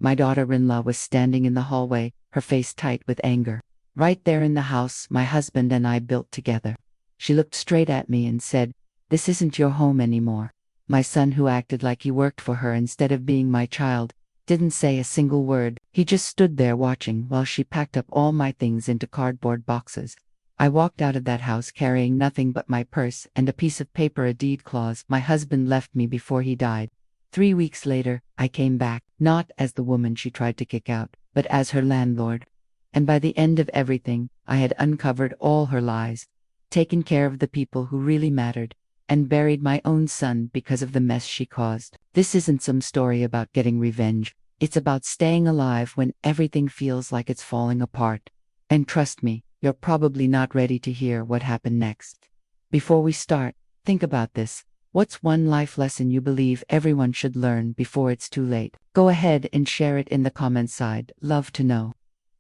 My daughter-in-law was standing in the hallway, her face tight with anger. Right there in the house my husband and I built together. She looked straight at me and said, "This isn't your home anymore." My son, who acted like he worked for her instead of being my child, didn't say a single word. He just stood there watching while she packed up all my things into cardboard boxes. I walked out of that house carrying nothing but my purse and a piece of paper, a deed clause my husband left me before he died. 3 weeks later, I came back, not as the woman she tried to kick out, but as her landlord. And by the end of everything, I had uncovered all her lies, taken care of the people who really mattered, and buried my own son because of the mess she caused. This isn't some story about getting revenge. It's about staying alive when everything feels like it's falling apart. And trust me, you're probably not ready to hear what happened next. Before we start, think about this. What's one life lesson you believe everyone should learn before it's too late? Go ahead and share it in the comments side. Love to know.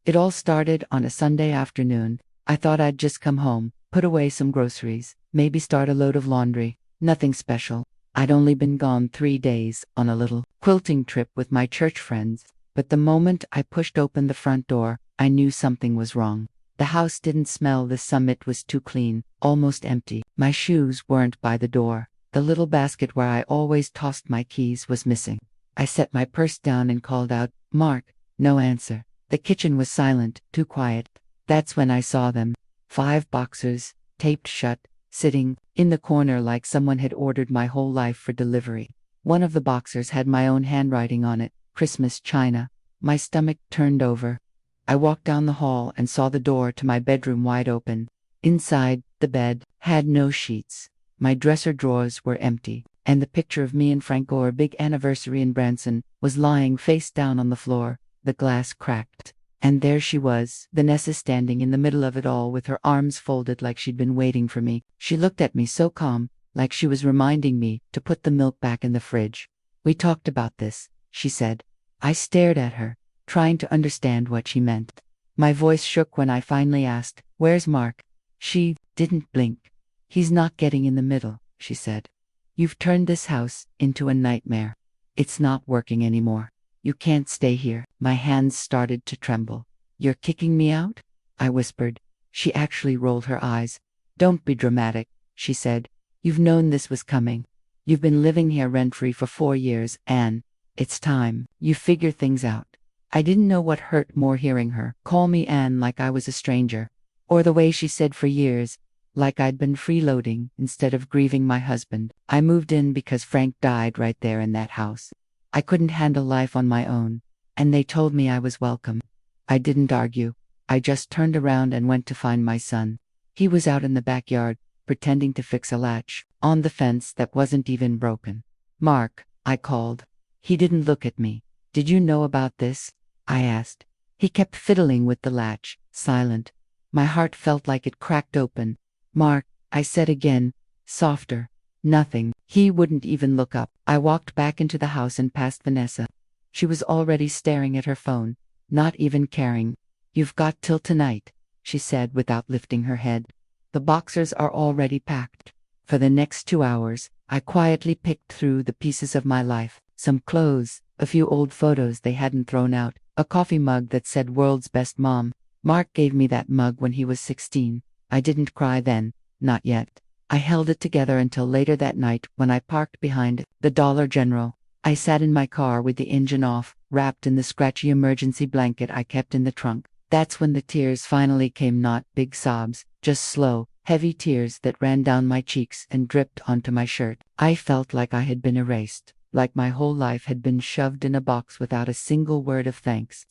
It all started on a Sunday afternoon. I thought I'd just come home, put away some groceries, maybe start a load of laundry. Nothing special. I'd only been gone 3 days on a little quilting trip with my church friends, but the moment I pushed open the front door, I knew something was wrong. The house didn't smell the same. It was too clean, almost empty. My shoes weren't by the door. The little basket where I always tossed my keys was missing. I set my purse down and called out, "Mark." No answer. The kitchen was silent, too quiet. That's when I saw them. 5 boxers, taped shut, sitting in the corner like someone had ordered my whole life for delivery. One of the boxers had my own handwriting on it, "Christmas China." My stomach turned over. I walked down the hall and saw the door to my bedroom wide open. Inside, the bed had no sheets. My dresser drawers were empty, and the picture of me and Franco, our big anniversary in Branson, was lying face down on the floor. The glass cracked. And there she was, Vanessa, standing in the middle of it all with her arms folded like she'd been waiting for me. She looked at me so calm, like she was reminding me to put the milk back in the fridge. "We talked about this," she said. I stared at her, trying to understand what she meant. My voice shook when I finally asked, "Where's Mark?" She didn't blink. "He's not getting in the middle," she said. "You've turned this house into a nightmare. It's not working anymore. You can't stay here." My hands started to tremble. "You're kicking me out?" I whispered. She actually rolled her eyes. "Don't be dramatic," she said. "You've known this was coming. You've been living here rent-free for 4 years, Anne. It's time you figure things out." I didn't know what hurt more, hearing her call me Anne like I was a stranger, or the way she said "for years," like I'd been freeloading instead of grieving my husband. I moved in because Frank died right there in that house. I couldn't handle life on my own, and they told me I was welcome. I didn't argue. I just turned around and went to find my son. He was out in the backyard, pretending to fix a latch on the fence that wasn't even broken. "Mark," I called. He didn't look at me. "Did you know about this?" I asked. He kept fiddling with the latch, silent. My heart felt like it cracked open. "Mark," I said again, softer. Nothing. He wouldn't even look up. I walked back into the house and past Vanessa. She was already staring at her phone, not even caring. "You've got till tonight," she said without lifting her head. "The boxers are already packed." For the next 2 hours, I quietly picked through the pieces of my life. Some clothes, a few old photos they hadn't thrown out, a coffee mug that said "World's Best Mom." Mark gave me that mug when he was 16. I didn't cry then, not yet. I held it together until later that night when I parked behind the Dollar General. I sat in my car with the engine off, wrapped in the scratchy emergency blanket I kept in the trunk. That's when the tears finally came, not big sobs, just slow, heavy tears that ran down my cheeks and dripped onto my shirt. I felt like I had been erased, like my whole life had been shoved in a box without a single word of thanks.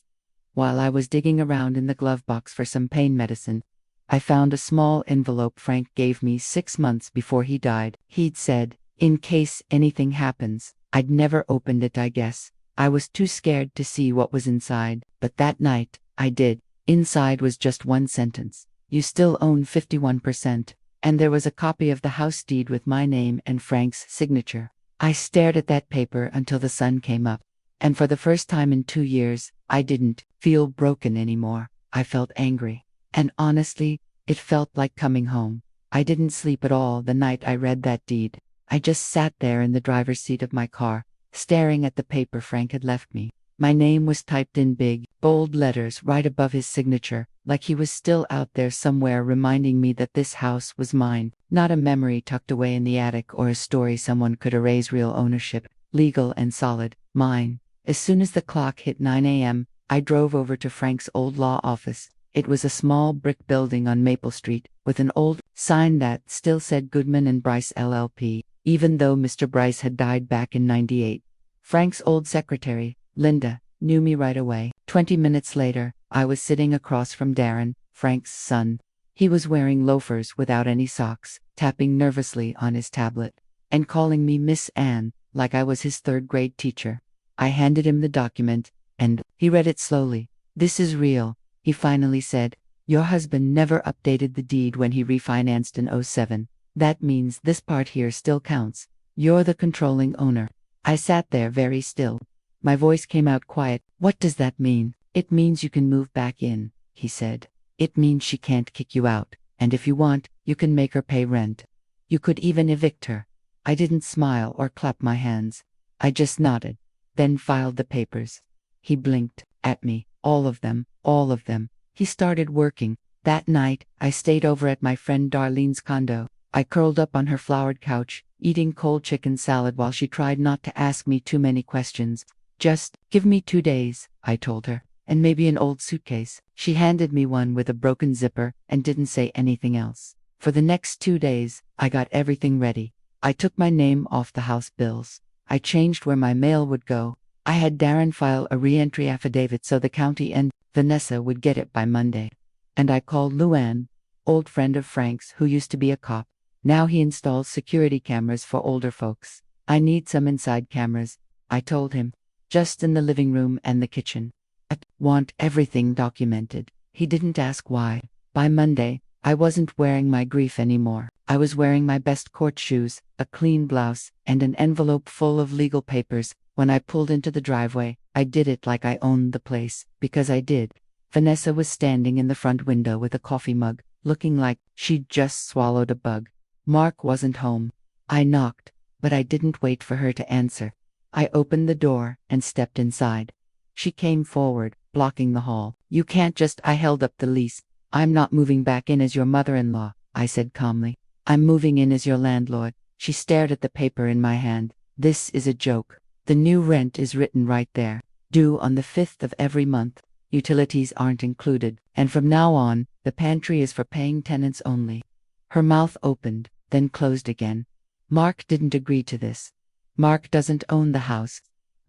While I was digging around in the glove box for some pain medicine, I found a small envelope Frank gave me 6 months before he died. He'd said, "In case anything happens." I'd never opened it, I guess. I was too scared to see what was inside, but that night, I did. Inside was just one sentence: "You still own 51%. And there was a copy of the house deed with my name and Frank's signature. I stared at that paper until the sun came up. And for the first time in 2 years, I didn't feel broken anymore. I felt angry. And honestly, it felt like coming home. I didn't sleep at all the night I read that deed. I just sat there in the driver's seat of my car, staring at the paper Frank had left me. My name was typed in big, bold letters right above his signature, like he was still out there somewhere reminding me that this house was mine, not a memory tucked away in the attic or a story someone could erase. Real ownership, legal and solid, mine. As soon as the clock hit 9 a.m., I drove over to Frank's old law office. It was a small brick building on Maple Street, with an old sign that still said Goodman and Bryce LLP, even though Mr. Bryce had died back in '98. Frank's old secretary, Linda, knew me right away. 20 minutes later, I was sitting across from Darren, Frank's son. He was wearing loafers without any socks, tapping nervously on his tablet, and calling me Miss Anne, like I was his third-grade teacher. I handed him the document, and he read it slowly. "This is real," he finally said. "Your husband never updated the deed when he refinanced in '07. That means this part here still counts. You're the controlling owner." I sat there very still. My voice came out quiet. "What does that mean?" "It means you can move back in," he said. "It means she can't kick you out, and if you want, you can make her pay rent. You could even evict her." I didn't smile or clap my hands. I just nodded, then filed the papers. He blinked at me. All of them, all of them. He started working. That night, I stayed over at my friend Darlene's condo. I curled up on her flowered couch, eating cold chicken salad while she tried not to ask me too many questions. "Just give me 2 days," I told her, "and maybe an old suitcase." She handed me one with a broken zipper and didn't say anything else. For the next 2 days, I got everything ready. I took my name off the house bills. I changed where my mail would go. I had Darren file a re-entry affidavit so the county and Vanessa would get it by Monday. And I called Luann, old friend of Frank's who used to be a cop. Now he installs security cameras for older folks. "I need some inside cameras," I told him. "Just in the living room and the kitchen. I want everything documented." He didn't ask why. By Monday, I wasn't wearing my grief anymore. I was wearing my best court shoes, a clean blouse, and an envelope full of legal papers. When I pulled into the driveway, I did it like I owned the place, because I did. Vanessa was standing in the front window with a coffee mug, looking like she'd just swallowed a bug. Mark wasn't home. I knocked, but I didn't wait for her to answer. I opened the door and stepped inside. She came forward, blocking the hall. "You can't just—" I held up the lease. "I'm not moving back in as your mother-in-law," I said calmly. "I'm moving in as your landlord." She stared at the paper in my hand. "This is a joke. The new rent is written right there. Due on the 5th of every month. Utilities aren't included. And from now on, the pantry is for paying tenants only." Her mouth opened, then closed again. "Mark didn't agree to this. Mark doesn't own the house."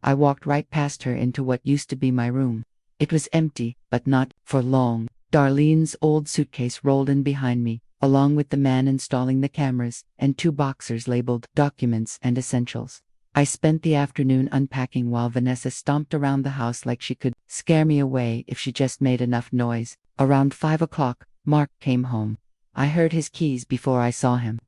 I walked right past her into what used to be my room. It was empty, but not for long. Darlene's old suitcase rolled in behind me, along with the man installing the cameras, and 2 boxers labeled Documents and Essentials. I spent the afternoon unpacking while Vanessa stomped around the house like she could scare me away if she just made enough noise. Around 5 o'clock, Mark came home. I heard his keys before I saw him.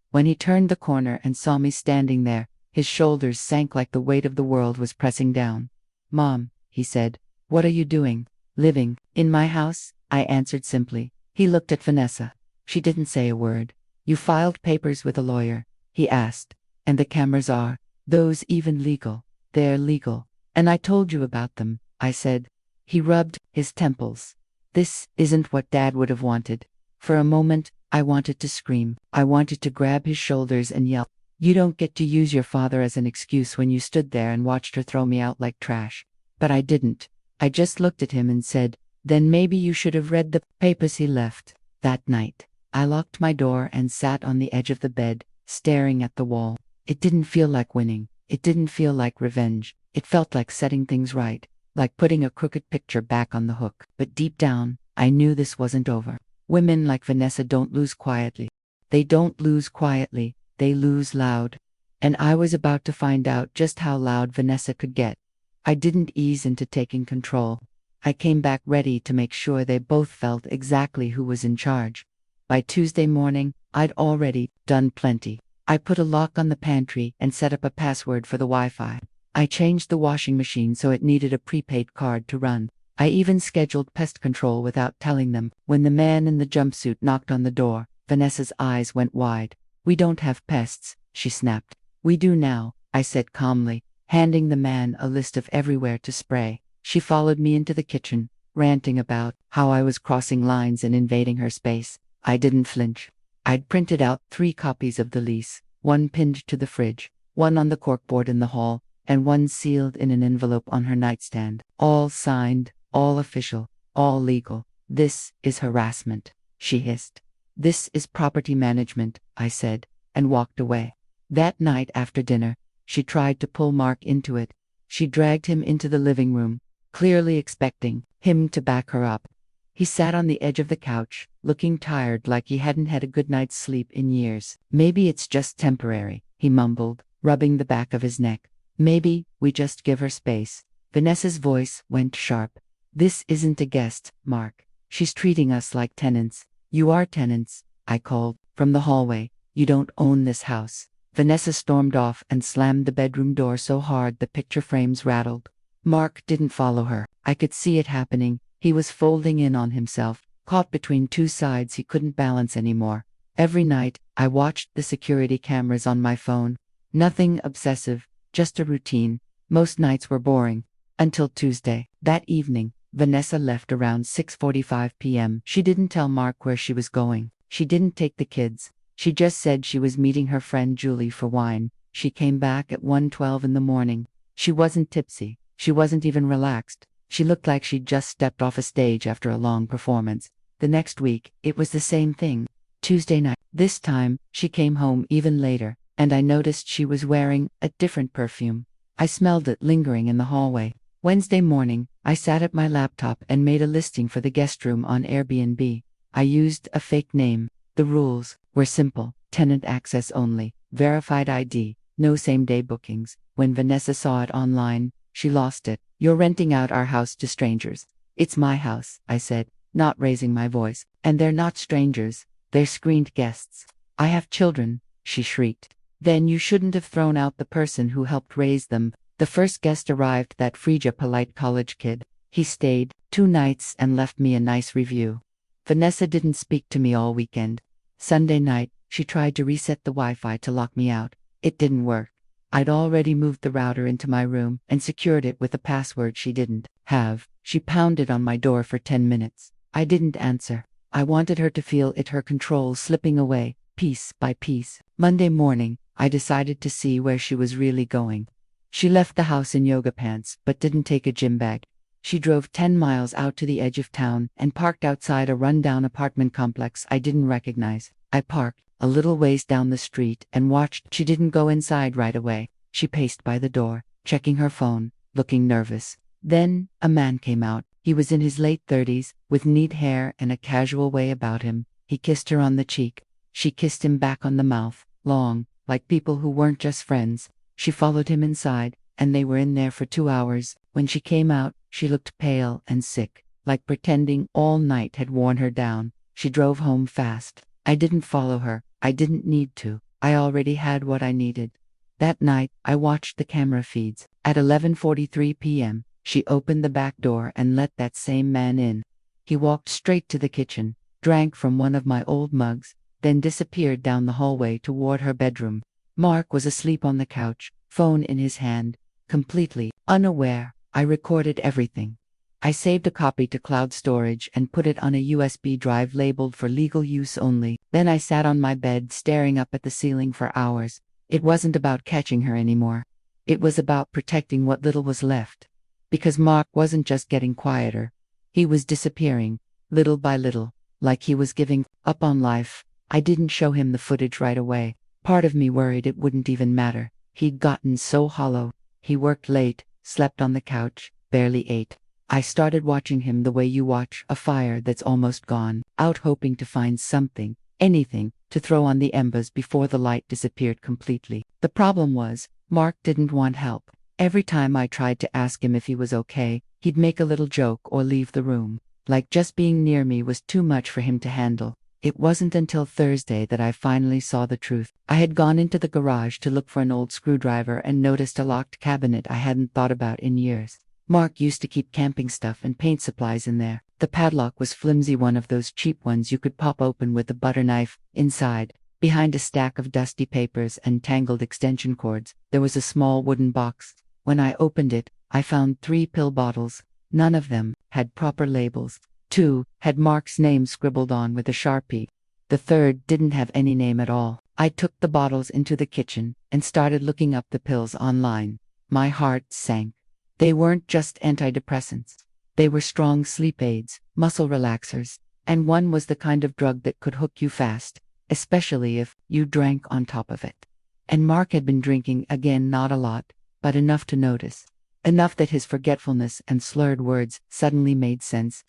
When he turned the corner and saw me standing there, his shoulders sank like the weight of the world was pressing down. "Mom," he said, "what are you doing?" "Living in my house," I answered simply. He looked at Vanessa. She didn't say a word. "You filed papers with a lawyer?" he asked. "And the cameras are those even legal?" "They're legal. And I told you about them," I said. He rubbed his temples. "This isn't what Dad would have wanted." For a moment, I wanted to scream. I wanted to grab his shoulders and yell, "You don't get to use your father as an excuse when you stood there and watched her throw me out like trash." But I didn't. I just looked at him and said, "Then maybe you should have read the papers he left." That night, I locked my door and sat on the edge of the bed, staring at the wall. It didn't feel like winning. It didn't feel like revenge. It felt like setting things right, like putting a crooked picture back on the hook. But deep down, I knew this wasn't over. Women like Vanessa don't lose quietly. They don't lose quietly, they lose loud. And I was about to find out just how loud Vanessa could get. I didn't ease into taking control. I came back ready to make sure they both felt exactly who was in charge. By Tuesday morning, I'd already done plenty. I put a lock on the pantry and set up a password for the Wi-Fi. I changed the washing machine so it needed a prepaid card to run. I even scheduled pest control without telling them. When the man in the jumpsuit knocked on the door, Vanessa's eyes went wide. "We don't have pests," she snapped. "We do now," I said calmly. handing the man a list of everywhere to spray. She followed me into the kitchen, ranting about how I was crossing lines and invading her space. I didn't flinch. I'd printed out 3 copies of the lease, one pinned to the fridge, one on the corkboard in the hall, and one sealed in an envelope on her nightstand. All signed, all official, all legal. This is harassment, she hissed. This is property management, I said, and walked away. That night after dinner, she tried to pull Mark into it. She dragged him into the living room, clearly expecting him to back her up. He sat on the edge of the couch, looking tired, like he hadn't had a good night's sleep in years. Maybe it's just temporary, he mumbled, rubbing the back of his neck. Maybe we just give her space. Vanessa's voice went sharp. This isn't a guest, Mark. She's treating us like tenants. You are tenants, I called, from the hallway. You don't own this house. Vanessa stormed off and slammed the bedroom door so hard the picture frames rattled. Mark didn't follow her. I could see it happening. He was folding in on himself, caught between 2 sides he couldn't balance anymore. Every night, I watched the security cameras on my phone. Nothing obsessive, just a routine. Most nights were boring. Until Tuesday. That evening, Vanessa left around 6:45 p.m. She didn't tell Mark where she was going. She didn't take the kids. She just said she was meeting her friend Julie for wine. She came back at 1:12 in the morning. She wasn't tipsy. She wasn't even relaxed. She looked like she'd just stepped off a stage after a long performance. The next week, it was the same thing. Tuesday night. This time, she came home even later, and I noticed she was wearing a different perfume. I smelled it lingering in the hallway. Wednesday morning, I sat at my laptop and made a listing for the guest room on Airbnb. I used a fake name. The rules were simple: tenant access only, verified ID, no same-day bookings. When Vanessa saw it online, she lost it. You're renting out our house to strangers. It's my house, I said, not raising my voice. And they're not strangers. They're screened guests. I have children, she shrieked. Then you shouldn't have thrown out the person who helped raise them. The first guest arrived, that Frigga polite college kid. He stayed 2 nights and left me a nice review. Vanessa didn't speak to me all weekend. Sunday night, she tried to reset the Wi-Fi to lock me out. It didn't work. I'd already moved the router into my room and secured it with a password she didn't have. She pounded on my door for 10 minutes. I didn't answer. I wanted her to feel it, her control slipping away, piece by piece. Monday morning, I decided to see where she was really going. She left the house in yoga pants, but didn't take a gym bag. She drove 10 miles out to the edge of town and parked outside a rundown apartment complex I didn't recognize. I parked a little ways down the street and watched. She didn't go inside right away. She paced by the door, checking her phone, looking nervous. Then, a man came out. He was in his late 30s, with neat hair and a casual way about him. He kissed her on the cheek. She kissed him back on the mouth, long, like people who weren't just friends. She followed him inside, and they were in there for 2 hours. When she came out, she looked pale and sick, like pretending all night had worn her down. She drove home fast. I didn't follow her. I didn't need to. I already had what I needed. That night, I watched the camera feeds. At 11:43 p.m., she opened the back door and let that same man in. He walked straight to the kitchen, drank from one of my old mugs, then disappeared down the hallway toward her bedroom. Mark was asleep on the couch, phone in his hand, completely unaware. I recorded everything. I saved a copy to cloud storage and put it on a USB drive labeled for legal use only. Then I sat on my bed staring up at the ceiling for hours. It wasn't about catching her anymore. It was about protecting what little was left. Because Mark wasn't just getting quieter. He was disappearing, little by little, like he was giving up on life. I didn't show him the footage right away. Part of me worried it wouldn't even matter. He'd gotten so hollow. He worked late, slept on the couch, barely ate. I started watching him the way you watch a fire that's almost gone, out hoping to find something, anything, to throw on the embers before the light disappeared completely. The problem was, Mark didn't want help. Every time I tried to ask him if he was okay, he'd make a little joke or leave the room. Like just being near me was too much for him to handle. It wasn't until Thursday that I finally saw the truth. I had gone into the garage to look for an old screwdriver and noticed a locked cabinet I hadn't thought about in years. Mark used to keep camping stuff and paint supplies in there. The padlock was flimsy, one of those cheap ones you could pop open with a butter knife. Inside, behind a stack of dusty papers and tangled extension cords, there was a small wooden box. When I opened it, I found 3 pill bottles. None of them had proper labels. 2 had Mark's name scribbled on with a Sharpie. The third didn't have any name at all. I took the bottles into the kitchen and started looking up the pills online. My heart sank. They weren't just antidepressants. They were strong sleep aids, muscle relaxers, and one was the kind of drug that could hook you fast, especially if you drank on top of it. And Mark had been drinking again, not a lot, but enough to notice. Enough that his forgetfulness and slurred words suddenly made sense.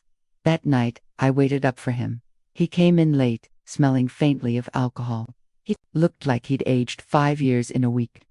That night, I waited up for him. He came in late, smelling faintly of alcohol. He looked like he'd aged 5 years in a week.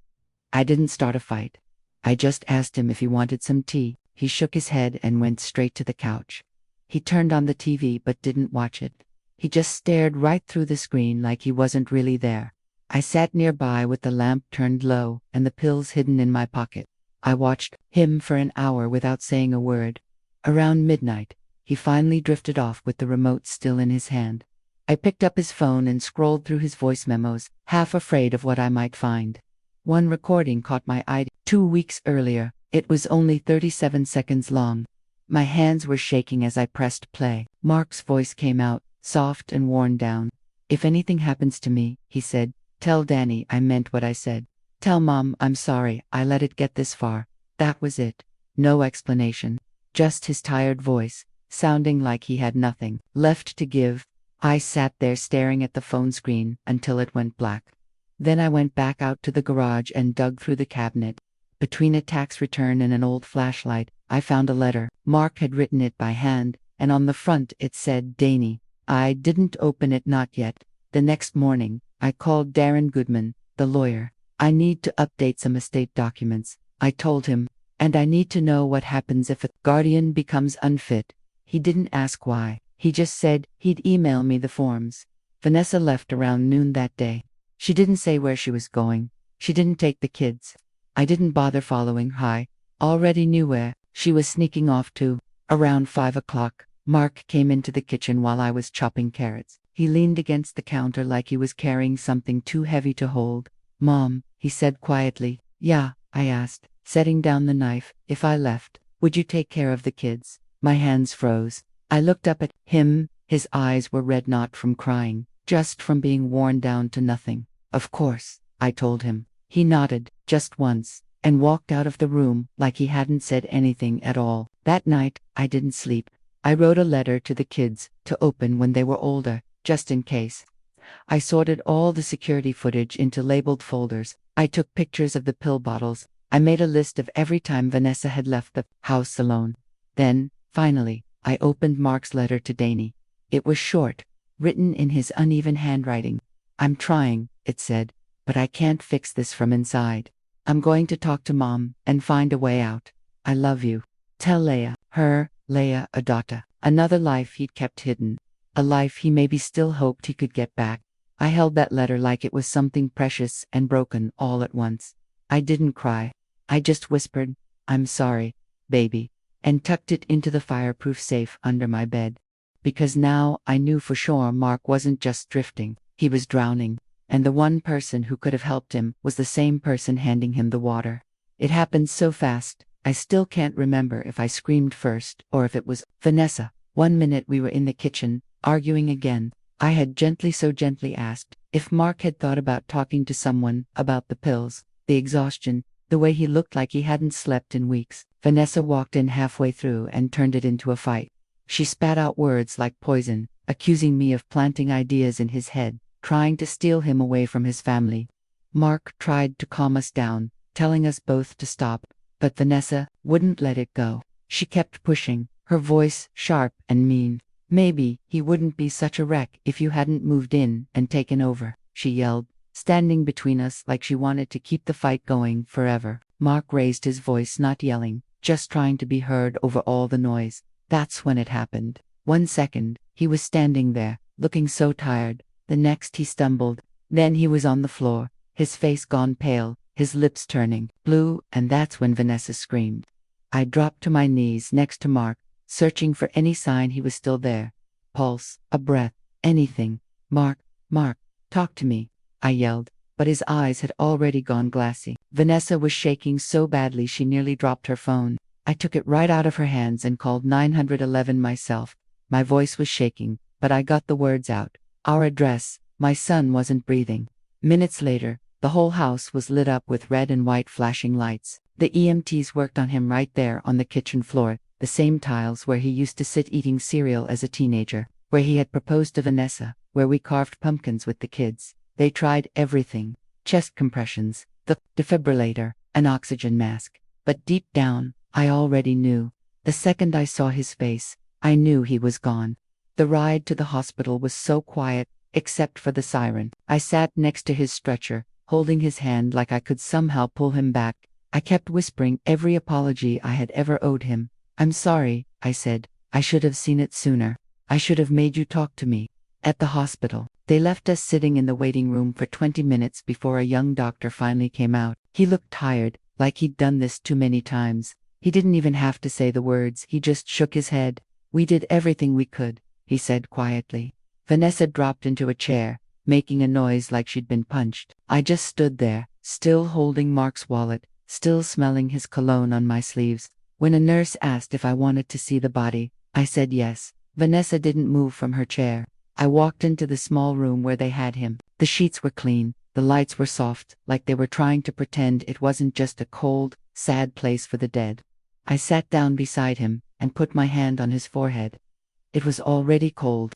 I didn't start a fight. I just asked him if he wanted some tea. He shook his head and went straight to the couch. He turned on the TV but didn't watch it. He just stared right through the screen like he wasn't really there. I sat nearby with the lamp turned low and the pills hidden in my pocket. I watched him for an hour without saying a word. Around midnight, he finally drifted off with the remote still in his hand. I picked up his phone and scrolled through his voice memos, half afraid of what I might find. One recording caught my eye. 2 weeks earlier, it was only 37 seconds long. My hands were shaking as I pressed play. Mark's voice came out, soft and worn down. "If anything happens to me," he said, "tell Danny I meant what I said. Tell Mom I'm sorry I let it get this far." That was it. No explanation. Just his tired voice, sounding like he had nothing left to give. I sat there staring at the phone screen until it went black. Then I went back out to the garage and dug through the cabinet. Between a tax return and an old flashlight, I found a letter. Mark had written it by hand, and on the front it said Danny. I didn't open it, not yet. The next morning, I called Darren Goodman, the lawyer. "I need to update some estate documents," I told him, "and I need to know what happens if a guardian becomes unfit." He didn't ask why. He just said he'd email me the forms. Vanessa left around noon that day. She didn't say where she was going. She didn't take the kids. I didn't bother following her. I already knew where she was sneaking off to. Around 5 o'clock, Mark came into the kitchen while I was chopping carrots. He leaned against the counter like he was carrying something too heavy to hold. "Mom," he said quietly. "Yeah," I asked, setting down the knife. "If I left, would you take care of the kids?" My hands froze. I looked up at him. His eyes were red, not from crying, just from being worn down to nothing. "Of course," I told him. He nodded, just once, and walked out of the room like he hadn't said anything at all. That night, I didn't sleep. I wrote a letter to the kids to open when they were older, just in case. I sorted all the security footage into labeled folders. I took pictures of the pill bottles. I made a list of every time Vanessa had left the house alone. Then, finally, I opened Mark's letter to Danny. It was short, written in his uneven handwriting. "I'm trying," it said, "but I can't fix this from inside. I'm going to talk to Mom and find a way out. I love you. Tell Leah," Leah Adata. Another life he'd kept hidden. A life he maybe still hoped he could get back. I held that letter like it was something precious and broken all at once. I didn't cry. I just whispered, "I'm sorry, baby," and tucked it into the fireproof safe under my bed. Because now I knew for sure Mark wasn't just drifting, he was drowning. And the one person who could have helped him was the same person handing him the water. It happened so fast, I still can't remember if I screamed first or if it was Vanessa. 1 minute we were in the kitchen, arguing again. I had so gently asked if Mark had thought about talking to someone about the pills, the exhaustion, the way he looked like he hadn't slept in weeks. Vanessa walked in halfway through and turned it into a fight. She spat out words like poison, accusing me of planting ideas in his head, trying to steal him away from his family. Mark tried to calm us down, telling us both to stop, but Vanessa wouldn't let it go. She kept pushing, her voice sharp and mean. "Maybe he wouldn't be such a wreck if you hadn't moved in and taken over," she yelled, standing between us like she wanted to keep the fight going forever. Mark raised his voice, not yelling, just trying to be heard over all the noise. That's when it happened. 1 second, he was standing there, looking so tired. The next he stumbled. Then he was on the floor, his face gone pale, his lips turning blue, and that's when Vanessa screamed. I dropped to my knees next to Mark, searching for any sign he was still there. Pulse, a breath, anything. Mark, talk to me," I yelled. but his eyes had already gone glassy. Vanessa was shaking so badly she nearly dropped her phone. I took it right out of her hands and called 911 myself. My voice was shaking, but I got the words out. Our address. My son wasn't breathing. Minutes later, the whole house was lit up with red and white flashing lights. The EMTs worked on him right there on the kitchen floor, the same tiles where he used to sit eating cereal as a teenager, where he had proposed to Vanessa, where we carved pumpkins with the kids. They tried everything. Chest compressions, the defibrillator, an oxygen mask. But deep down, I already knew. The second I saw his face, I knew he was gone. The ride to the hospital was so quiet, except for the siren. I sat next to his stretcher, holding his hand like I could somehow pull him back. I kept whispering every apology I had ever owed him. "I'm sorry," I said. "I should have seen it sooner. I should have made you talk to me." At the hospital, they left us sitting in the waiting room for 20 minutes before a young doctor finally came out. He looked tired, like he'd done this too many times. He didn't even have to say the words, he just shook his head. "We did everything we could," he said quietly. Vanessa dropped into a chair, making a noise like she'd been punched. I just stood there, still holding Mark's wallet, still smelling his cologne on my sleeves. When a nurse asked if I wanted to see the body, I said yes. Vanessa didn't move from her chair. I walked into the small room where they had him. The sheets were clean, the lights were soft, like they were trying to pretend it wasn't just a cold, sad place for the dead. I sat down beside him and put my hand on his forehead. It was already cold.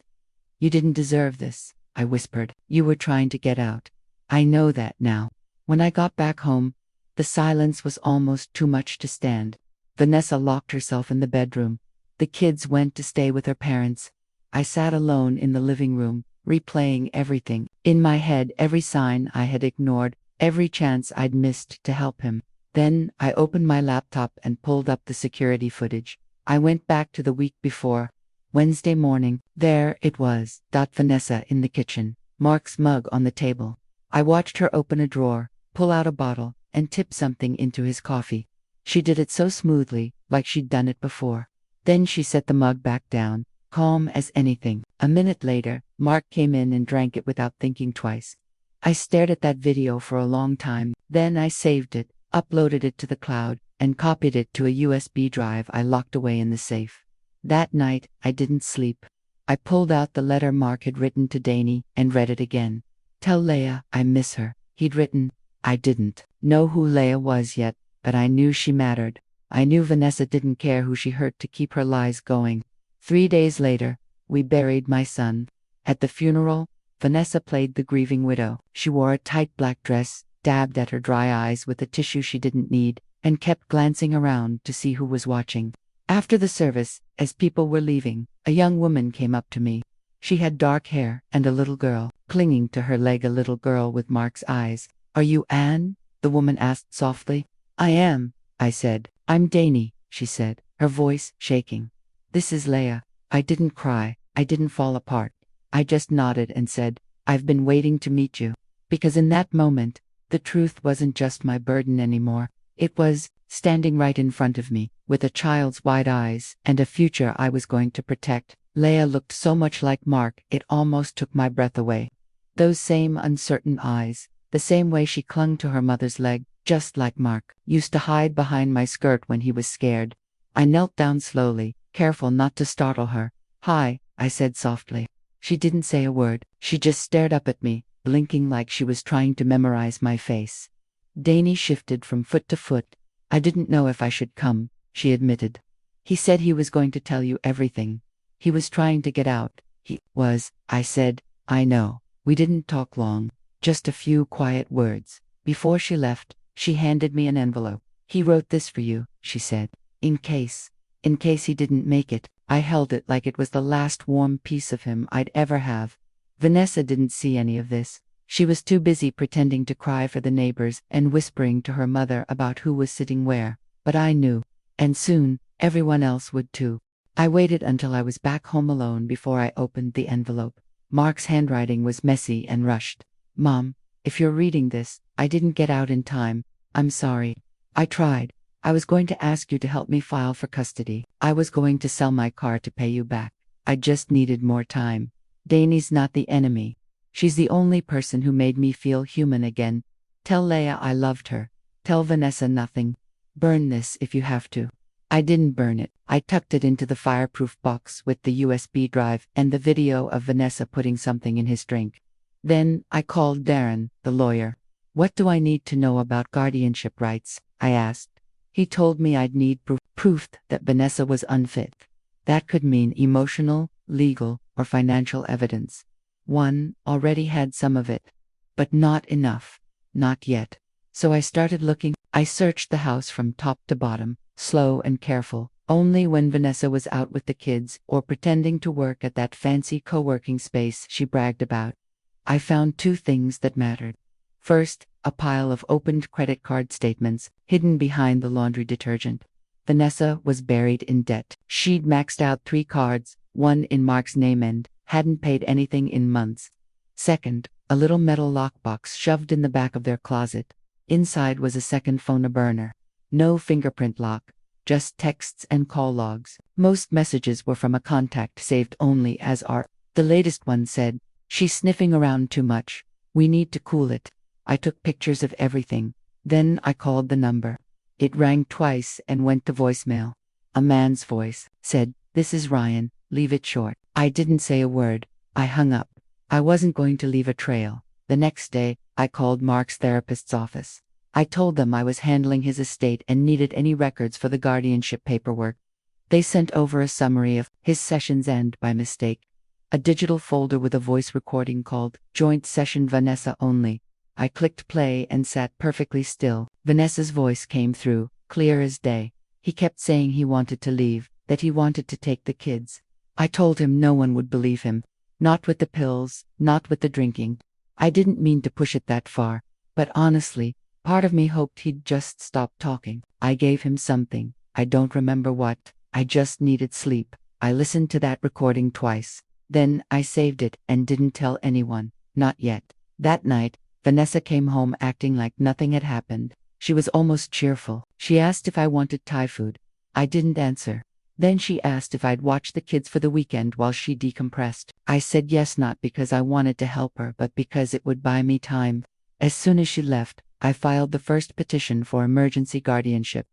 "You didn't deserve this," I whispered. "You were trying to get out. I know that now." When I got back home, the silence was almost too much to stand. Vanessa locked herself in the bedroom. The kids went to stay with their parents. I sat alone in the living room, replaying everything. In my head, every sign I had ignored, every chance I'd missed to help him. Then I opened my laptop and pulled up the security footage. I went back to the week before. Wednesday morning, there it was, Vanessa in the kitchen, Mark's mug on the table. I watched her open a drawer, pull out a bottle, and tip something into his coffee. She did it so smoothly, like she'd done it before. Then she set the mug back down, calm as anything. A minute later, Mark came in and drank it without thinking twice. I stared at that video for a long time. Then I saved it, uploaded it to the cloud, and copied it to a USB drive I locked away in the safe. That night, I didn't sleep. I pulled out the letter Mark had written to Danny and read it again. "Tell Leia I miss her," he'd written. I didn't know who Leia was yet, but I knew she mattered. I knew Vanessa didn't care who she hurt to keep her lies going. 3 days later, we buried my son. At the funeral, Vanessa played the grieving widow. She wore a tight black dress, dabbed at her dry eyes with a tissue she didn't need, and kept glancing around to see who was watching. After the service, as people were leaving, a young woman came up to me. She had dark hair and a little girl, clinging to her leg, a little girl with Mark's eyes. "Are you Anne?" the woman asked softly. "I am," I said. "I'm Danny," she said, her voice shaking. "This is Leia." I didn't cry, I didn't fall apart. I just nodded and said, "I've been waiting to meet you." Because in that moment, the truth wasn't just my burden anymore. It was, standing right in front of me, with a child's wide eyes, and a future I was going to protect. Leia looked so much like Mark, it almost took my breath away. Those same uncertain eyes, the same way she clung to her mother's leg, just like Mark, used to hide behind my skirt when he was scared. I knelt down slowly, careful not to startle her. "Hi," I said softly. She didn't say a word, she just stared up at me, blinking like she was trying to memorize my face. Danny shifted from foot to foot. "I didn't know if I should come," she admitted. "He said he was going to tell you everything. He was trying to get out." "He was," I said. "I know." We didn't talk long, just a few quiet words. Before she left, she handed me an envelope. "He wrote this for you," she said. In case he didn't make it." I held it like it was the last warm piece of him I'd ever have. Vanessa didn't see any of this. She was too busy pretending to cry for the neighbors and whispering to her mother about who was sitting where. But I knew. And soon, everyone else would too. I waited until I was back home alone before I opened the envelope. Mark's handwriting was messy and rushed. "Mom, if you're reading this, I didn't get out in time. I'm sorry. I tried. I was going to ask you to help me file for custody. I was going to sell my car to pay you back. I just needed more time. Danny's not the enemy." She's the only person who made me feel human again. Tell Leah I loved her. Tell Vanessa nothing. Burn this if you have to. I didn't burn it. I tucked it into the fireproof box with the USB drive and the video of Vanessa putting something in his drink. Then I called Darren, the lawyer. What do I need to know about guardianship rights? I asked. He told me I'd need proof that Vanessa was unfit. That could mean emotional, legal, or financial evidence. One already had some of it, but not enough. Not yet. So I started looking. I searched the house from top to bottom, slow and careful. Only when Vanessa was out with the kids or pretending to work at that fancy co-working space she bragged about. I found two things that mattered. First, a pile of opened credit card statements hidden behind the laundry detergent. Vanessa was buried in debt. She'd maxed out 3 cards, one in Mark's name and hadn't paid anything in months. Second, a little metal lockbox shoved in the back of their closet. Inside was a second phone, a burner. No fingerprint lock, just texts and call logs. Most messages were from a contact saved only as R. The latest one said, "She's sniffing around too much. We need to cool it." I took pictures of everything. Then I called the number. It rang twice and went to voicemail. A man's voice said, "This is Ryan, leave it short." I didn't say a word. I hung up. I wasn't going to leave a trail. The next day, I called Mark's therapist's office. I told them I was handling his estate and needed any records for the guardianship paperwork. They sent over a summary of his sessions and, by mistake, a digital folder with a voice recording called Joint Session Vanessa Only. I clicked play and sat perfectly still. Vanessa's voice came through, clear as day. He kept saying he wanted to leave, that he wanted to take the kids. I told him no one would believe him. Not with the pills, not with the drinking. I didn't mean to push it that far, but honestly, part of me hoped he'd just stop talking. I gave him something. I don't remember what. I just needed sleep. I listened to that recording twice. Then I saved it and didn't tell anyone. Not yet. That night, Vanessa came home acting like nothing had happened. She was almost cheerful. She asked if I wanted Thai food. I didn't answer. Then she asked if I'd watch the kids for the weekend while she decompressed. I said yes, not because I wanted to help her, but because it would buy me time. As soon as she left, I filed the first petition for emergency guardianship.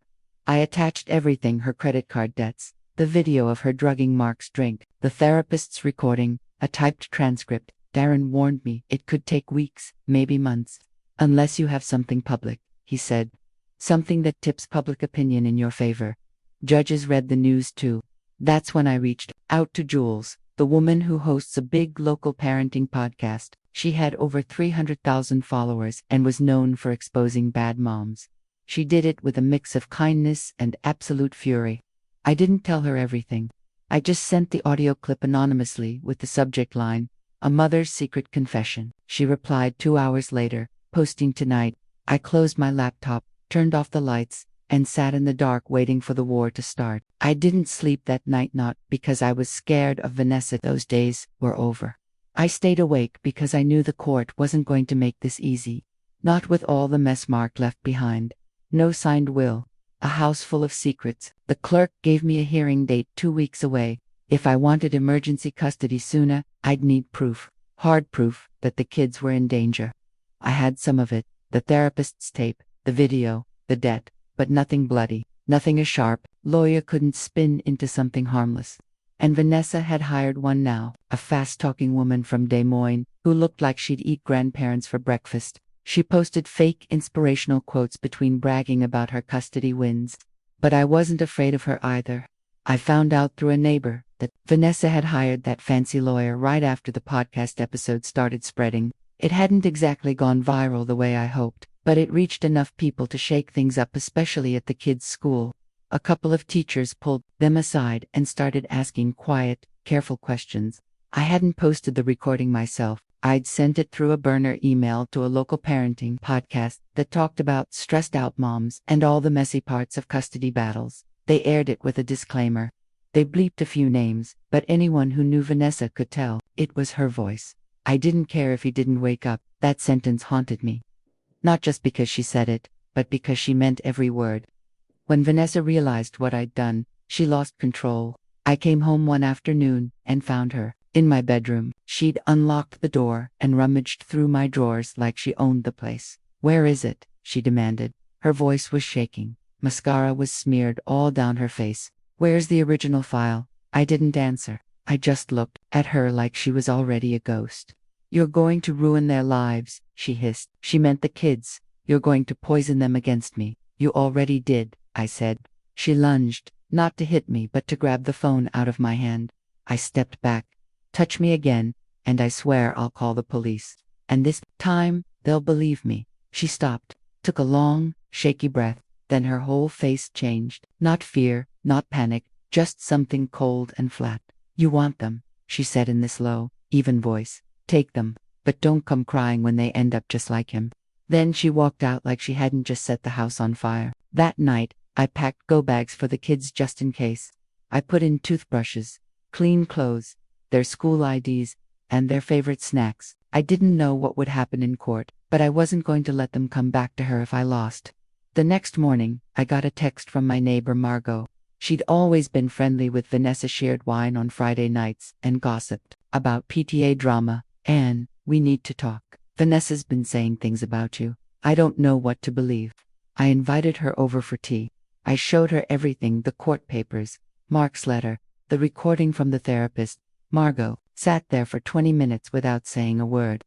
I attached everything: her credit card debts, the video of her drugging Mark's drink, the therapist's recording, a typed transcript. Darren warned me it could take weeks, maybe months. Unless you have something public, he said. Something that tips public opinion in your favor. Judges read the news too. That's when I reached out to Jules, the woman who hosts a big local parenting podcast. She had over 300,000 followers and was known for exposing bad moms. She did it with a mix of kindness and absolute fury. I didn't tell her everything. I just sent the audio clip anonymously with the subject line, "A mother's secret confession." She replied 2 hours later, "Posting tonight." I closed my laptop, turned off the lights, and sat in the dark waiting for the war to start. I didn't sleep that night, not because I was scared of Vanessa. Those days were over. I stayed awake because I knew the court wasn't going to make this easy. Not with all the mess Mark left behind. No signed will. A house full of secrets. The clerk gave me a hearing date 2 weeks away. If I wanted emergency custody sooner, I'd need proof. Hard proof that the kids were in danger. I had some of it. The therapist's tape, the video, the debt, but nothing bloody. Nothing a sharp lawyer couldn't spin into something harmless. And Vanessa had hired one now, a fast-talking woman from Des Moines, who looked like she'd eat grandparents for breakfast. She posted fake inspirational quotes between bragging about her custody wins. But I wasn't afraid of her either. I found out through a neighbor that Vanessa had hired that fancy lawyer right after the podcast episode started spreading. It hadn't exactly gone viral the way I hoped, but it reached enough people to shake things up, especially at the kids' school. A couple of teachers pulled them aside and started asking quiet, careful questions. I hadn't posted the recording myself. I'd sent it through a burner email to a local parenting podcast that talked about stressed out moms and all the messy parts of custody battles. They aired it with a disclaimer. They bleeped a few names, but anyone who knew Vanessa could tell it was her voice. I didn't care if he didn't wake up. That sentence haunted me. Not just because she said it, but because she meant every word. When Vanessa realized what I'd done, she lost control. I came home one afternoon and found her In my bedroom, she'd unlocked the door and rummaged through my drawers like she owned the place. "Where is it?" she demanded. Her voice was shaking. Mascara was smeared all down her face. "Where's the original file?" I didn't answer. I just looked at her like she was already a ghost. "You're going to ruin their lives," she hissed. She meant the kids. "You're going to poison them against me." "You already did," I said. She lunged, not to hit me but to grab the phone out of my hand. I stepped back. "Touch me again, and I swear I'll call the police. And this time, they'll believe me." She stopped, took a long, shaky breath, then her whole face changed. Not fear, not panic, just something cold and flat. "You want them," she said in this low, even voice. "Take them, but don't come crying when they end up just like him." Then she walked out like she hadn't just set the house on fire. That night, I packed go bags for the kids just in case. I put in toothbrushes, clean clothes, their school IDs, and their favorite snacks. I didn't know what would happen in court, but I wasn't going to let them come back to her if I lost. The next morning, I got a text from my neighbor Margot. She'd always been friendly with Vanessa, shared wine on Friday nights, and gossiped about PTA drama. "Anne, we need to talk. Vanessa's been saying things about you. I don't know what to believe." I invited her over for tea. I showed her everything, the court papers, Mark's letter, the recording from the therapist. Margot sat there for 20 minutes without saying a word.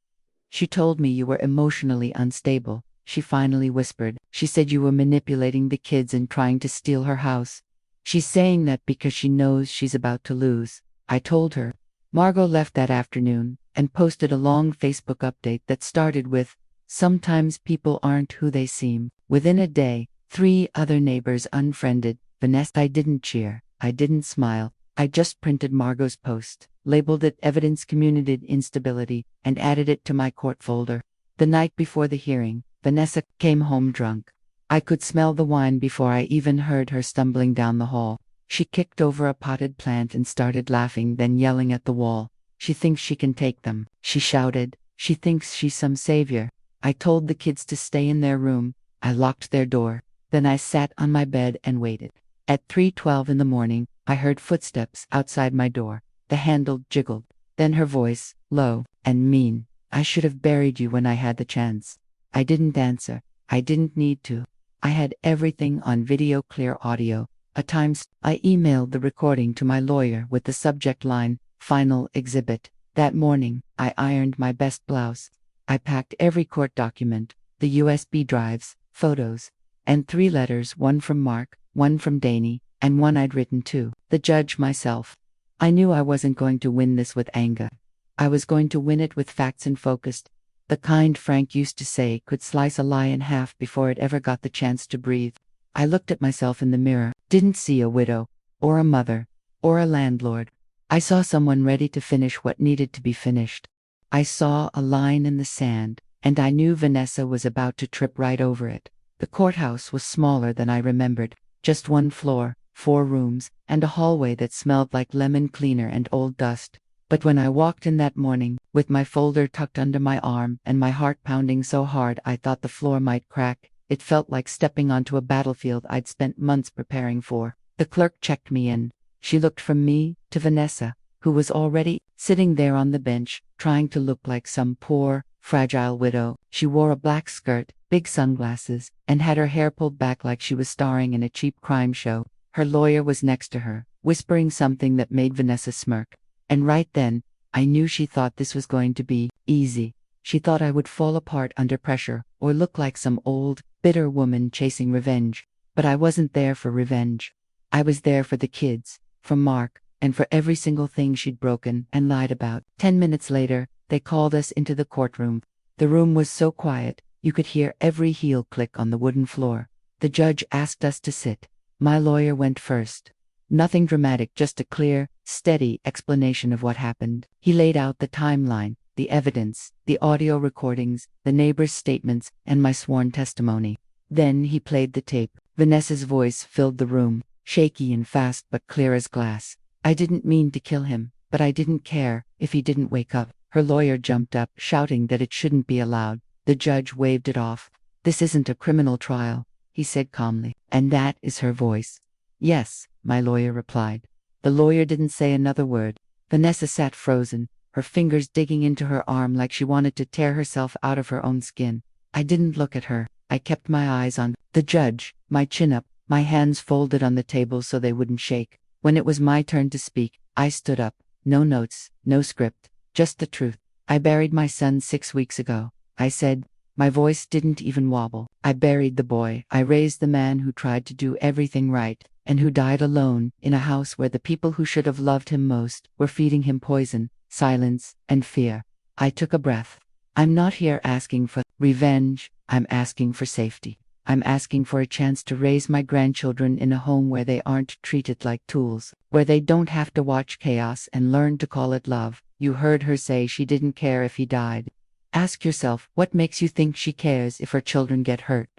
"She told me you were emotionally unstable," she finally whispered. "She said you were manipulating the kids and trying to steal her house. She's saying that because she knows she's about to lose." I told her. Margot left that afternoon and posted a long Facebook update that started with, "Sometimes people aren't who they seem." Within a day, 3 other neighbors unfriended Vanessa. I didn't cheer. I didn't smile. I just printed Margot's post, labeled it Evidence Communicated Instability, and added it to my court folder. The night before the hearing, Vanessa came home drunk. I could smell the wine before I even heard her stumbling down the hall. She kicked over a potted plant and started laughing, then yelling at the wall. "She thinks she can take them," she shouted. "She thinks she's some savior." I told the kids to stay in their room. I locked their door. Then I sat on my bed and waited. At 3:12 in the morning, I heard footsteps outside my door. The handle jiggled. Then her voice, low and mean. "I should have buried you when I had the chance." I didn't answer. I didn't need to. I had everything on video, clear audio. I emailed the recording to my lawyer with the subject line, "Final Exhibit." That morning, I ironed my best blouse. I packed every court document, the USB drives, photos, and 3 letters, one from Mark, one from Danny, and one I'd written to the judge myself. I knew I wasn't going to win this with anger. I was going to win it with facts and focused. The kind Frank used to say could slice a lie in half before it ever got the chance to breathe. I looked at myself in the mirror, didn't see a widow, or a mother, or a landlord. I saw someone ready to finish what needed to be finished. I saw a line in the sand, and I knew Vanessa was about to trip right over it. The courthouse was smaller than I remembered, just 1 floor, 4 rooms, and a hallway that smelled like lemon cleaner and old dust. But when I walked in that morning, with my folder tucked under my arm and my heart pounding so hard I thought the floor might crack, it felt like stepping onto a battlefield I'd spent months preparing for. The clerk checked me in. She looked from me to Vanessa, who was already sitting there on the bench, trying to look like some poor, fragile widow. She wore a black skirt, big sunglasses, and had her hair pulled back like she was starring in a cheap crime show. Her lawyer was next to her, whispering something that made Vanessa smirk. And right then, I knew she thought this was going to be easy. She thought I would fall apart under pressure, or look like some old, bitter woman chasing revenge. But I wasn't there for revenge. I was there for the kids, for Mark, and for every single thing she'd broken and lied about. 10 minutes later, they called us into the courtroom. The room was so quiet, you could hear every heel click on the wooden floor. The judge asked us to sit. My lawyer went first. Nothing dramatic, just a clear, steady explanation of what happened. He laid out the timeline, the evidence, the audio recordings, the neighbors' statements, and my sworn testimony. Then he played the tape. Vanessa's voice filled the room, shaky and fast but clear as glass. "I didn't mean to kill him, but I didn't care if he didn't wake up." Her lawyer jumped up, shouting that it shouldn't be allowed. The judge waved it off. "This isn't a criminal trial," he said calmly. "And that is her voice." "Yes," my lawyer replied. The lawyer didn't say another word. Vanessa sat frozen, her fingers digging into her arm like she wanted to tear herself out of her own skin. I didn't look at her. I kept my eyes on the judge, my chin up, my hands folded on the table so they wouldn't shake. When it was my turn to speak, I stood up. No notes, no script, just the truth. I buried my son 6 weeks ago, I said. My voice didn't even wobble. I buried the boy. I raised the man who tried to do everything right, and who died alone, in a house where the people who should have loved him most were feeding him poison, silence, and fear. I took a breath. I'm not here asking for revenge, I'm asking for safety. I'm asking for a chance to raise my grandchildren in a home where they aren't treated like tools, where they don't have to watch chaos and learn to call it love. You heard her say she didn't care if he died. Ask yourself, what makes you think she cares if her children get hurt?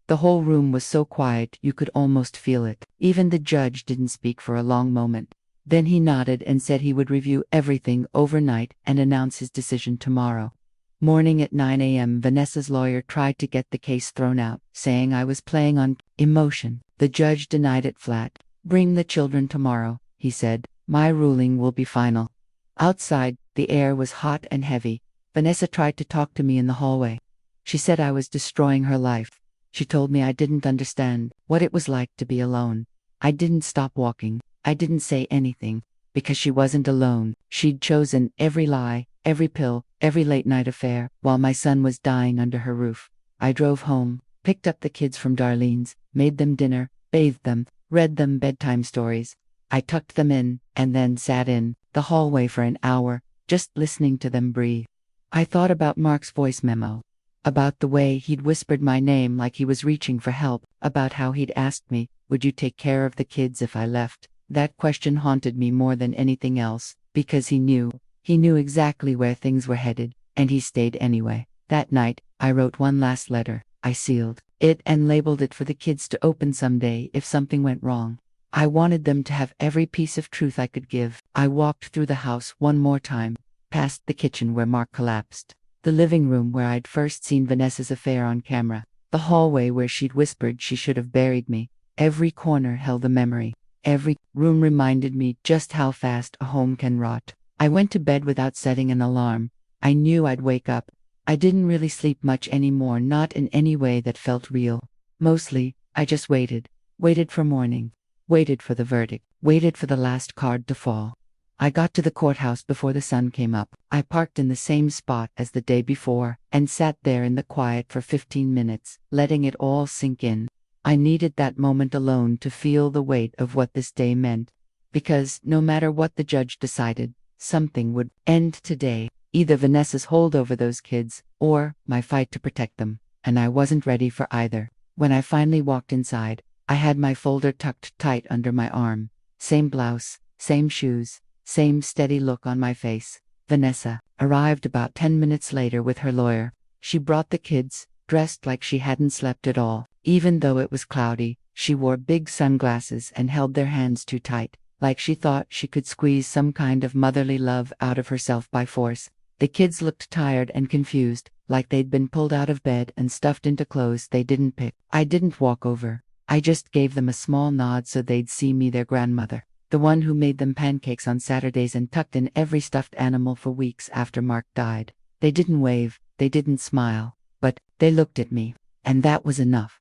The whole room was so quiet you could almost feel it. Even the judge didn't speak for a long moment. Then he nodded and said he would review everything overnight and announce his decision tomorrow. Morning at 9 a.m., Vanessa's lawyer tried to get the case thrown out, saying I was playing on emotion. The judge denied it flat. Bring the children tomorrow, he said. My ruling will be final. Outside, the air was hot and heavy. Vanessa tried to talk to me in the hallway. She said I was destroying her life. She told me I didn't understand what it was like to be alone. I didn't stop walking. I didn't say anything, because she wasn't alone. She'd chosen every lie, every pill, every late-night affair, while my son was dying under her roof. I drove home, picked up the kids from Darlene's, made them dinner, bathed them, read them bedtime stories. I tucked them in, and then sat in the hallway for an hour, just listening to them breathe. I thought about Mark's voice memo, about the way he'd whispered my name like he was reaching for help, about how he'd asked me, would you take care of the kids if I left? That question haunted me more than anything else, because he knew exactly where things were headed, and he stayed anyway. That night, I wrote one last letter. I sealed it and labeled it for the kids to open someday if something went wrong. I wanted them to have every piece of truth I could give. I walked through the house one more time, past the kitchen where Mark collapsed, the living room where I'd first seen Vanessa's affair on camera, the hallway where she'd whispered she should have buried me. Every corner held a memory. Every room reminded me just how fast a home can rot. I went to bed without setting an alarm. I knew I'd wake up. I didn't really sleep much anymore, not in any way that felt real. Mostly, I just waited for morning, waited for the verdict, waited for the last card to fall. I got to the courthouse before the sun came up. I parked in the same spot as the day before, and sat there in the quiet for 15 minutes, letting it all sink in. I needed that moment alone to feel the weight of what this day meant. Because, no matter what the judge decided, something would end today. Either Vanessa's hold over those kids, or my fight to protect them. And I wasn't ready for either. When I finally walked inside, I had my folder tucked tight under my arm. Same blouse, same shoes, same steady look on my face. Vanessa arrived about 10 minutes later with her lawyer. She brought the kids, dressed like she hadn't slept at all. Even though it was cloudy, she wore big sunglasses and held their hands too tight, like she thought she could squeeze some kind of motherly love out of herself by force. The kids looked tired and confused, like they'd been pulled out of bed and stuffed into clothes they didn't pick. I didn't walk over. I just gave them a small nod so they'd see me, their grandmother, the one who made them pancakes on Saturdays and tucked in every stuffed animal for weeks after Mark died. They didn't wave, they didn't smile, but they looked at me, and that was enough.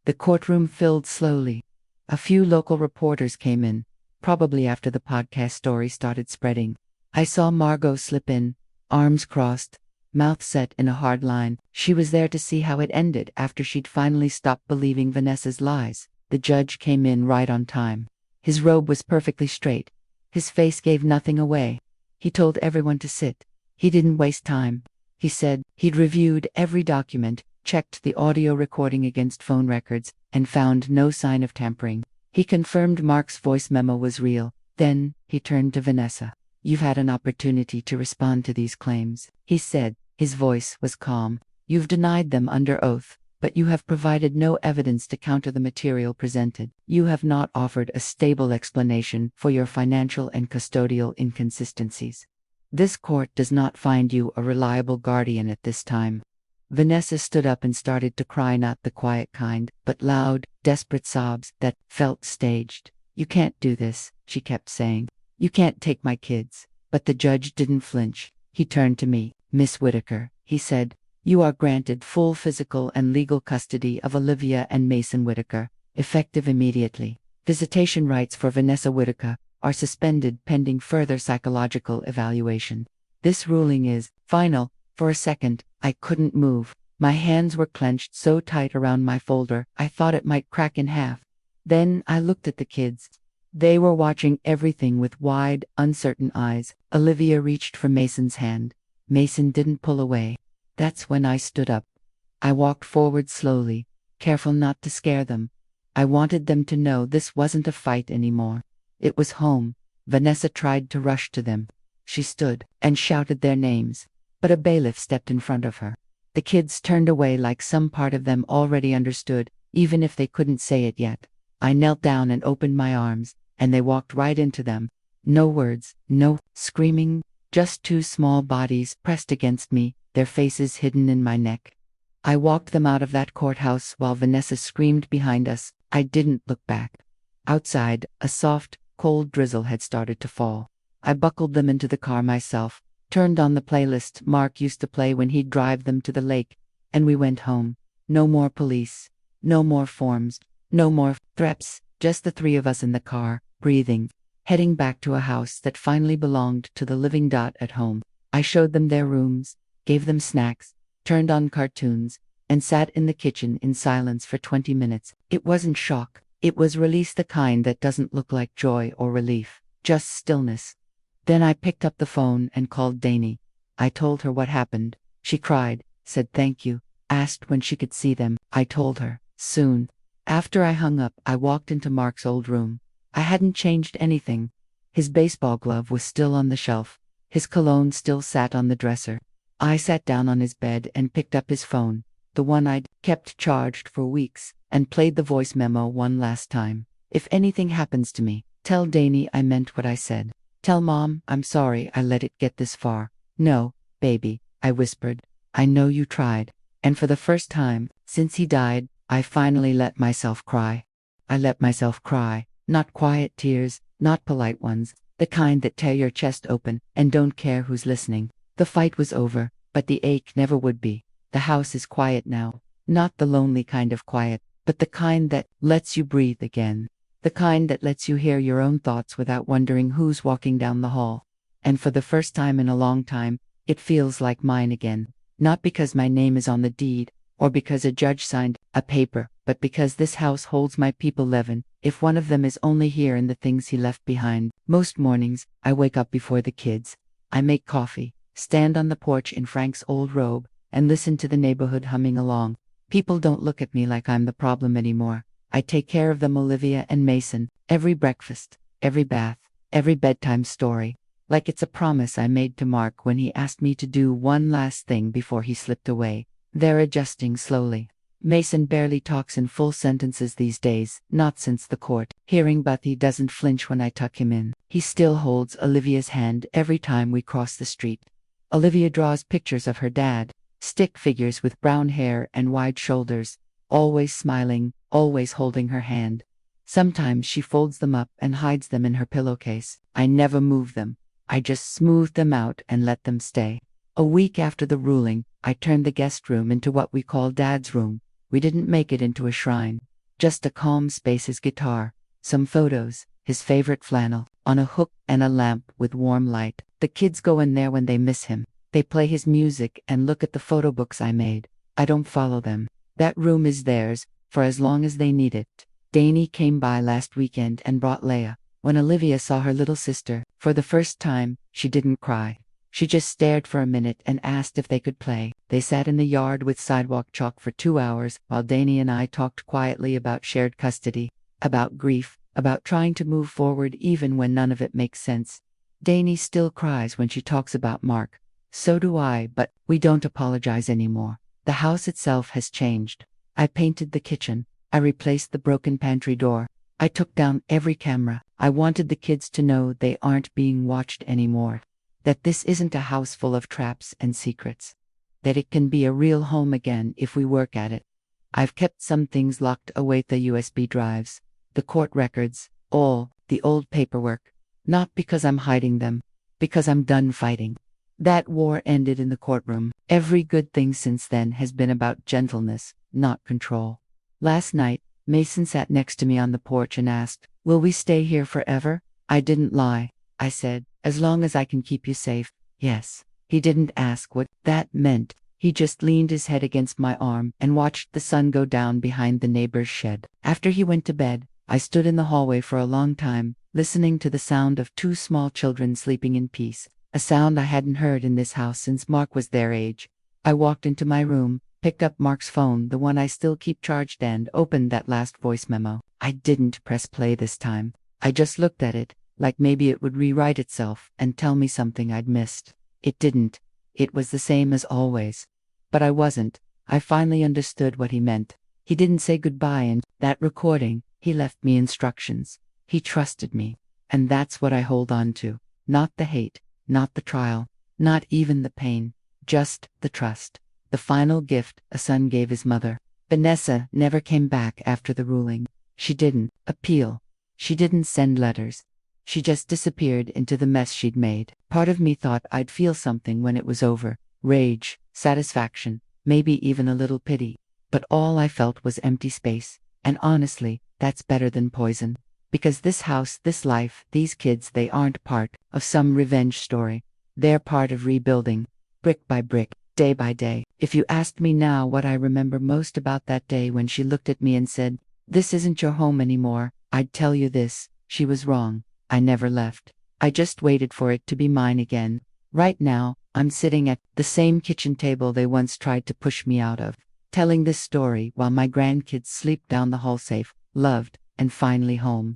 The courtroom filled slowly. A few local reporters came in, probably after the podcast story started spreading. I saw Margot slip in, arms crossed, mouth set in a hard line. She was there to see how it ended after she'd finally stopped believing Vanessa's lies. The judge came in right on time. His robe was perfectly straight. His face gave nothing away. He told everyone to sit. He didn't waste time. He said he'd reviewed every document, checked the audio recording against phone records, and found no sign of tampering. He confirmed Mark's voice memo was real. Then, he turned to Vanessa. You've had an opportunity to respond to these claims, he said. His voice was calm. You've denied them under oath, but you have provided no evidence to counter the material presented. You have not offered a stable explanation for your financial and custodial inconsistencies. This court does not find you a reliable guardian at this time. Vanessa stood up and started to cry, not the quiet kind, but loud, desperate sobs that felt staged. You can't do this, she kept saying. You can't take my kids. But the judge didn't flinch. He turned to me. Miss Whitaker, he said, you are granted full physical and legal custody of Olivia and Mason Whitaker, effective immediately. Visitation rights for Vanessa Whitaker are suspended pending further psychological evaluation. This ruling is final. For a second, I couldn't move. My hands were clenched so tight around my folder, I thought it might crack in half. Then I looked at the kids. They were watching everything with wide, uncertain eyes. Olivia reached for Mason's hand. Mason didn't pull away. That's when I stood up. I walked forward slowly, careful not to scare them. I wanted them to know this wasn't a fight anymore. It was home. Vanessa tried to rush to them. She stood and shouted their names, but a bailiff stepped in front of her. The kids turned away like some part of them already understood, even if they couldn't say it yet. I knelt down and opened my arms, and they walked right into them. No words, no screaming, just two small bodies pressed against me, their faces hidden in my neck. I walked them out of that courthouse while Vanessa screamed behind us. I didn't look back. Outside, a soft, cold drizzle had started to fall. I buckled them into the car myself, turned on the playlist Mark used to play when he'd drive them to the lake, and we went home. No more police, no more forms, no more threats, just the three of us in the car, breathing, heading back to a house that finally belonged to the living dot at home. I showed them their rooms, gave them snacks, turned on cartoons, and sat in the kitchen in silence for 20 minutes. It wasn't shock. It was release, the kind that doesn't look like joy or relief, just stillness. Then I picked up the phone and called Dani. I told her what happened. She cried, said thank you, asked when she could see them. I told her, soon. After I hung up, I walked into Mark's old room. I hadn't changed anything. His baseball glove was still on the shelf. His cologne still sat on the dresser. I sat down on his bed and picked up his phone, the one I'd kept charged for weeks, and played the voice memo one last time. If anything happens to me, tell Dani I meant what I said. Tell Mom I'm sorry I let it get this far. No, baby, I whispered. I know you tried. And for the first time, since he died, I finally let myself cry. I let myself cry, not quiet tears, not polite ones, the kind that tear your chest open and don't care who's listening. The fight was over, but the ache never would be. The house is quiet now, not the lonely kind of quiet, but the kind that lets you breathe again. The kind that lets you hear your own thoughts without wondering who's walking down the hall. And for the first time in a long time, it feels like mine again. Not because my name is on the deed, or because a judge signed a paper, but because this house holds my people. Levin, if one of them is only here in the things he left behind. Most mornings, I wake up before the kids. I make coffee, stand on the porch in Frank's old robe, and listen to the neighborhood humming along. People don't look at me like I'm the problem anymore. I take care of them, Olivia and Mason, every breakfast, every bath, every bedtime story, like it's a promise I made to Mark when he asked me to do one last thing before he slipped away. They're adjusting slowly. Mason barely talks in full sentences these days, not since the court hearing, but he doesn't flinch when I tuck him in. He still holds Olivia's hand every time we cross the street. Olivia draws pictures of her dad, stick figures with brown hair and wide shoulders, always smiling, always holding her hand. Sometimes she folds them up and hides them in her pillowcase. I never move them. I just smooth them out and let them stay. A week after the ruling, I turned the guest room into what we call Dad's room. We didn't make it into a shrine. Just a calm space, his guitar, some photos, his favorite flannel, on a hook, and a lamp with warm light. The kids go in there when they miss him. They play his music and look at the photo books I made. I don't follow them. That room is theirs, for as long as they need it. Dani came by last weekend and brought Leia. When Olivia saw her little sister, for the first time, she didn't cry. She just stared for a minute and asked if they could play. They sat in the yard with sidewalk chalk for 2 hours, while Dani and I talked quietly about shared custody, about grief, about trying to move forward even when none of it makes sense. Dani still cries when she talks about Mark. So do I, but we don't apologize anymore. The house itself has changed. I painted the kitchen. I replaced the broken pantry door. I took down every camera. I wanted the kids to know they aren't being watched anymore. That this isn't a house full of traps and secrets. That it can be a real home again if we work at it. I've kept some things locked away, the USB drives, the court records, all the old paperwork. Not because I'm hiding them, Because I'm done fighting. That war ended in the courtroom. Every good thing since then has been about gentleness, not control. Last night, Mason sat next to me on the porch and asked, "Will we stay here forever?" I didn't lie. I said, "As long as I can keep you safe, yes." He didn't ask what that meant. He just leaned his head against my arm and watched the sun go down behind the neighbor's shed. After he went to bed, I stood in the hallway for a long time, listening to the sound of two small children sleeping in peace, a sound I hadn't heard in this house since Mark was their age. I walked into my room, picked up Mark's phone, the one I still keep charged, and opened that last voice memo. I didn't press play this time. I just looked at it, like maybe it would rewrite itself and tell me something I'd missed. It didn't. It was the same as always. But I wasn't. I finally understood what he meant. He didn't say goodbye in that recording. He left me instructions. He trusted me. And that's what I hold on to. Not the hate, not the trial, not even the pain. Just the trust. The final gift a son gave his mother. Vanessa never came back after the ruling. She didn't appeal. She didn't send letters. She just disappeared into the mess she'd made. Part of me thought I'd feel something when it was over. Rage, satisfaction, maybe even a little pity. But all I felt was empty space. And honestly, that's better than poison. Because this house, this life, these kids, they aren't part of some revenge story. They're part of rebuilding, brick by brick, day by day. If you asked me now what I remember most about that day when she looked at me and said, "This isn't your home anymore," I'd tell you this: she was wrong. I never left. I just waited for it to be mine again. Right now, I'm sitting at the same kitchen table they once tried to push me out of, telling this story while my grandkids sleep down the hall safe, loved, and finally home.